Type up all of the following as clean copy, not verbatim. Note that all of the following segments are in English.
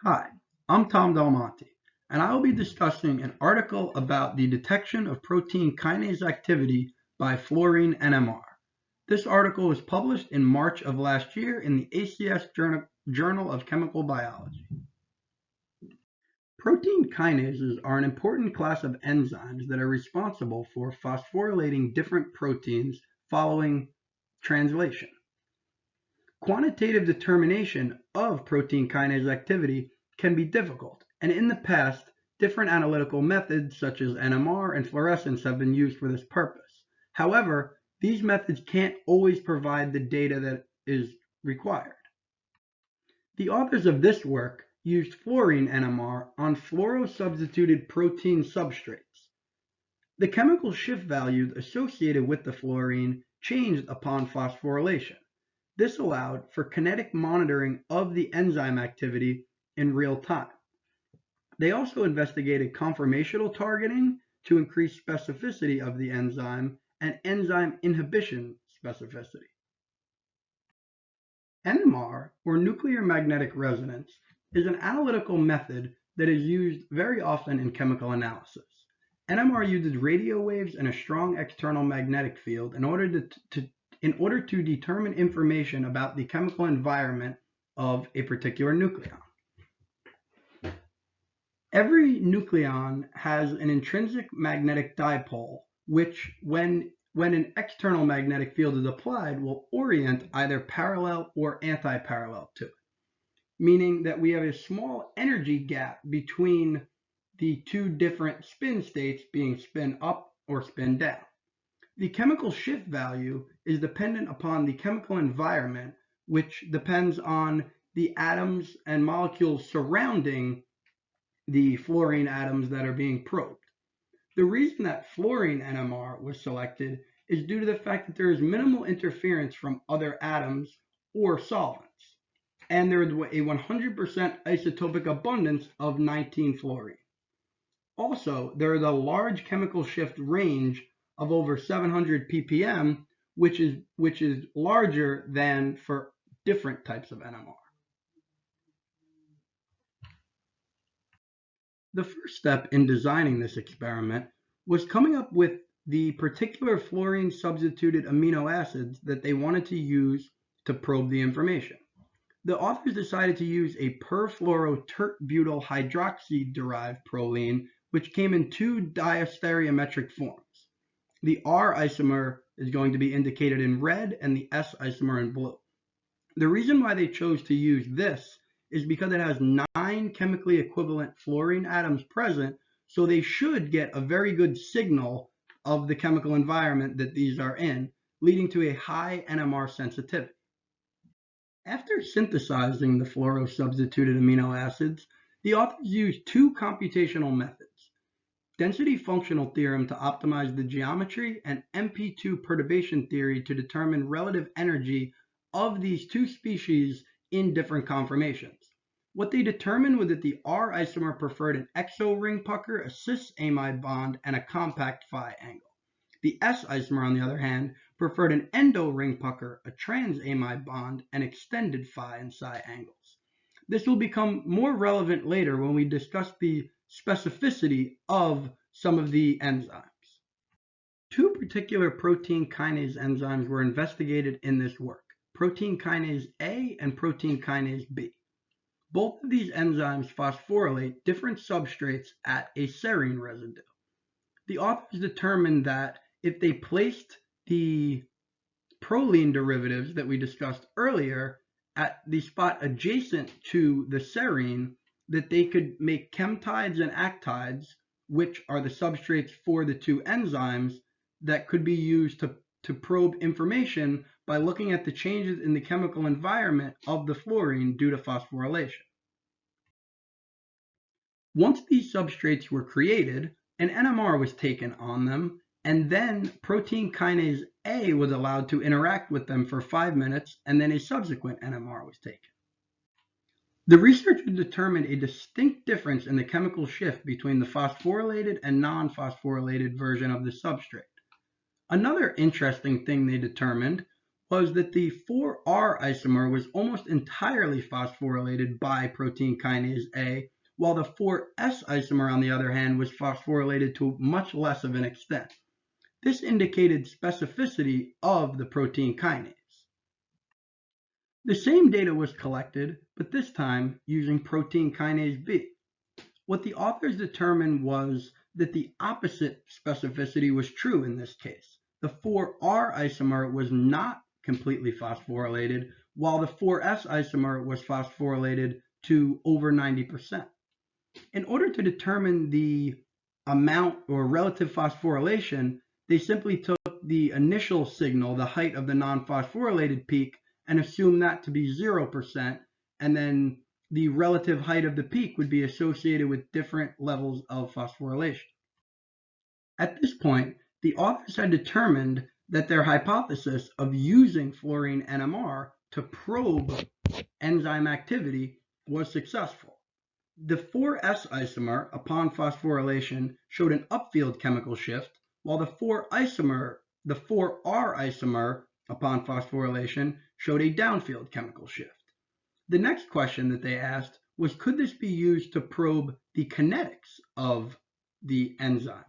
Hi, I'm Tom Del Monte, and I will be discussing an article about the detection of protein kinase activity by fluorine NMR. This article was published in March of last year in the ACS Journal of Chemical Biology. Protein kinases are an important class of enzymes that are responsible for phosphorylating different proteins following translation. Quantitative determination of protein kinase activity can be difficult, and in the past, different analytical methods such as NMR and fluorescence have been used for this purpose. However, these methods can't always provide the data that is required. The authors of this work used fluorine NMR on fluorosubstituted protein substrates. The chemical shift values associated with the fluorine changed upon phosphorylation. This allowed for kinetic monitoring of the enzyme activity in real time. They also investigated conformational targeting to increase specificity of the enzyme and enzyme inhibition specificity. NMR, or nuclear magnetic resonance, is an analytical method that is used very often in chemical analysis. NMR uses radio waves and a strong external magnetic field in order to determine information about the chemical environment of a particular nucleon. Every nucleon has an intrinsic magnetic dipole, which, when an external magnetic field is applied, will orient either parallel or anti-parallel to it, meaning that we have a small energy gap between the two different spin states being spin up or spin down. The chemical shift value is dependent upon the chemical environment, which depends on the atoms and molecules surrounding the fluorine atoms that are being probed. The reason that fluorine NMR was selected is due to the fact that there is minimal interference from other atoms or solvents, and there is a 100% isotopic abundance of 19-fluorine. Also, there is a large chemical shift range of over 700 ppm, which is larger than for different types of NMR. The first step in designing this experiment was coming up with the particular fluorine substituted amino acids that they wanted to use to probe the information. The authors decided to use a perfluorotert-butyl hydroxide derived proline, which came in two diastereometric forms. The R isomer is going to be indicated in red and the S isomer in blue. The reason why they chose to use this is because it has 9 chemically equivalent fluorine atoms present, so they should get a very good signal of the chemical environment that these are in, leading to a high NMR sensitivity. After synthesizing the fluorosubstituted amino acids, the authors used two computational methods: density functional theorem to optimize the geometry, and MP2 perturbation theory to determine relative energy of these two species in different conformations. What they determined was that the R isomer preferred an exo ring pucker, a cis amide bond, and a compact phi angle. The S isomer, on the other hand, preferred an endo ring pucker, a trans amide bond, and extended phi and psi angles. This will become more relevant later when we discuss the specificity of some of the enzymes. Two particular protein kinase enzymes were investigated in this work: protein kinase A and protein kinase B. Both of these enzymes phosphorylate different substrates at a serine residue. The authors determined that if they placed the proline derivatives that we discussed earlier at the spot adjacent to the serine, that they could make chemtides and actides, which are the substrates for the two enzymes, that could be used to probe information by looking at the changes in the chemical environment of the fluorine due to phosphorylation. Once these substrates were created, an NMR was taken on them, and then protein kinase A was allowed to interact with them for 5 minutes, and then a subsequent NMR was taken. The researchers determined a distinct difference in the chemical shift between the phosphorylated and non-phosphorylated version of the substrate. Another interesting thing they determined was that the 4R isomer was almost entirely phosphorylated by protein kinase A, while the 4S isomer, on the other hand, was phosphorylated to much less of an extent. This indicated specificity of the protein kinase. The same data was collected, but this time using protein kinase B. What the authors determined was that the opposite specificity was true in this case. The 4R isomer was not completely phosphorylated, while the 4S isomer was phosphorylated to over 90%. In order to determine the amount or relative phosphorylation, they simply took the initial signal, the height of the non-phosphorylated peak, and assumed that to be 0%, and then the relative height of the peak would be associated with different levels of phosphorylation. At this point, the authors had determined that their hypothesis of using fluorine NMR to probe enzyme activity was successful. The 4S isomer, upon phosphorylation, showed an upfield chemical shift, while the 4R isomer, upon phosphorylation, showed a downfield chemical shift. The next question that they asked was, could this be used to probe the kinetics of the enzyme?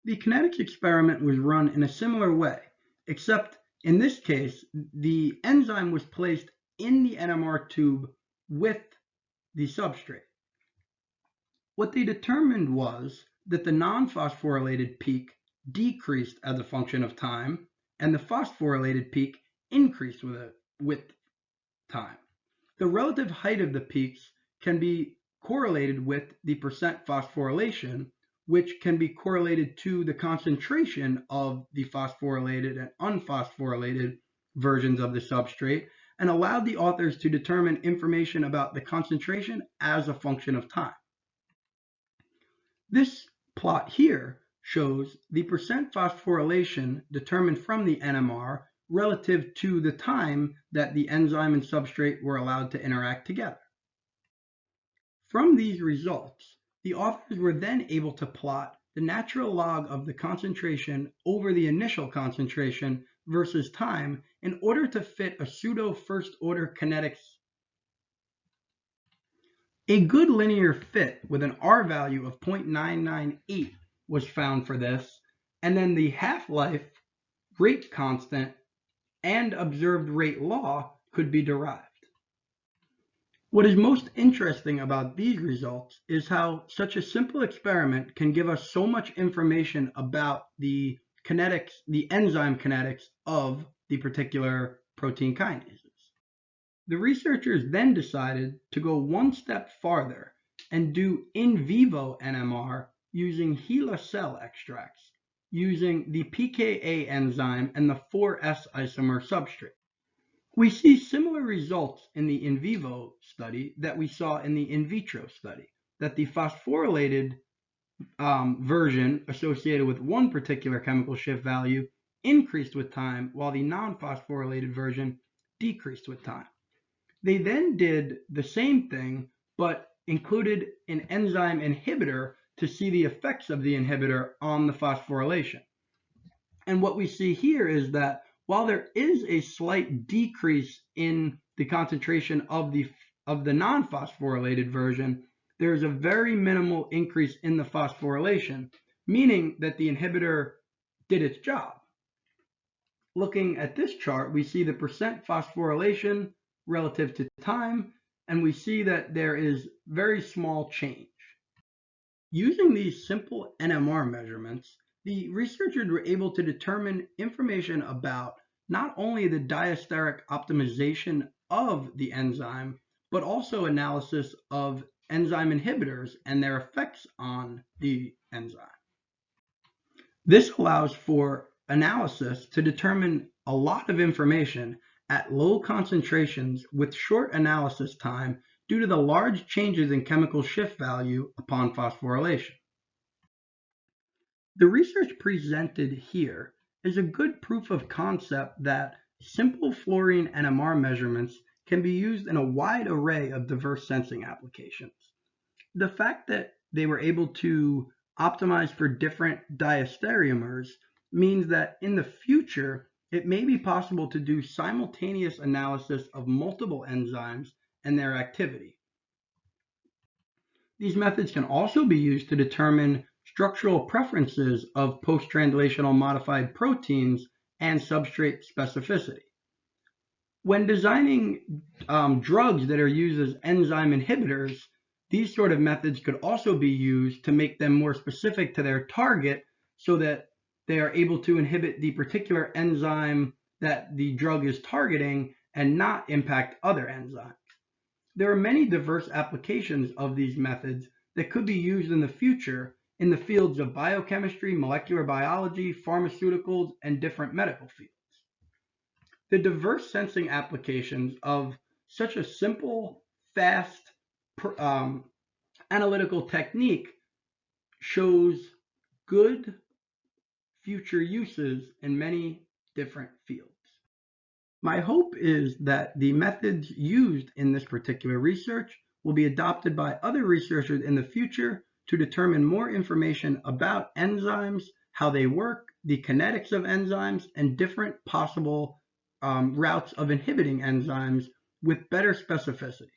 The kinetics experiment was run in a similar way, except in this case, the enzyme was placed in the NMR tube with the substrate. What they determined was that the non-phosphorylated peak decreased as a function of time, and the phosphorylated peak increased with time. The relative height of the peaks can be correlated with the percent phosphorylation, which can be correlated to the concentration of the phosphorylated and unphosphorylated versions of the substrate, and allowed the authors to determine information about the concentration as a function of time. This plot here shows the percent phosphorylation determined from the NMR relative to the time that the enzyme and substrate were allowed to interact together. From these results, the authors were then able to plot the natural log of the concentration over the initial concentration versus time in order to fit a pseudo first-order kinetics. A good linear fit with an R value of 0.998 was found for this, and then the half-life, rate constant, and observed rate law could be derived. What is most interesting about these results is how such a simple experiment can give us so much information about the kinetics, the enzyme kinetics of the particular protein kinases. The researchers then decided to go one step farther and do in vivo NMR using HeLa cell extracts, using the pKa enzyme and the 4S isomer substrate. We see similar results in the in vivo study that we saw in the in vitro study, that the phosphorylated version associated with one particular chemical shift value increased with time, while the non-phosphorylated version decreased with time. They then did the same thing, but included an enzyme inhibitor to see the effects of the inhibitor on the phosphorylation. And what we see here is that while there is a slight decrease in the concentration of the non-phosphorylated version, there is a very minimal increase in the phosphorylation, meaning that the inhibitor did its job. Looking at this chart, we see the percent phosphorylation relative to time, and we see that there is very small change. Using these simple NMR measurements, the researchers were able to determine information about not only the diasteric optimization of the enzyme, but also analysis of enzyme inhibitors and their effects on the enzyme. This allows for analysis to determine a lot of information at low concentrations with short analysis time due to the large changes in chemical shift value upon phosphorylation. The research presented here is a good proof of concept that simple fluorine NMR measurements can be used in a wide array of diverse sensing applications. The fact that they were able to optimize for different diastereomers means that in the future, it may be possible to do simultaneous analysis of multiple enzymes and their activity. These methods can also be used to determine structural preferences of post-translational modified proteins and substrate specificity. When designing drugs that are used as enzyme inhibitors, these sort of methods could also be used to make them more specific to their target so that they are able to inhibit the particular enzyme that the drug is targeting and not impact other enzymes. There are many diverse applications of these methods that could be used in the future in the fields of biochemistry, molecular biology, pharmaceuticals, and different medical fields. The diverse sensing applications of such a simple, fast, analytical technique shows good future uses in many different fields. My hope is that the methods used in this particular research will be adopted by other researchers in the future to determine more information about enzymes, how they work, the kinetics of enzymes, and different possible routes of inhibiting enzymes with better specificity.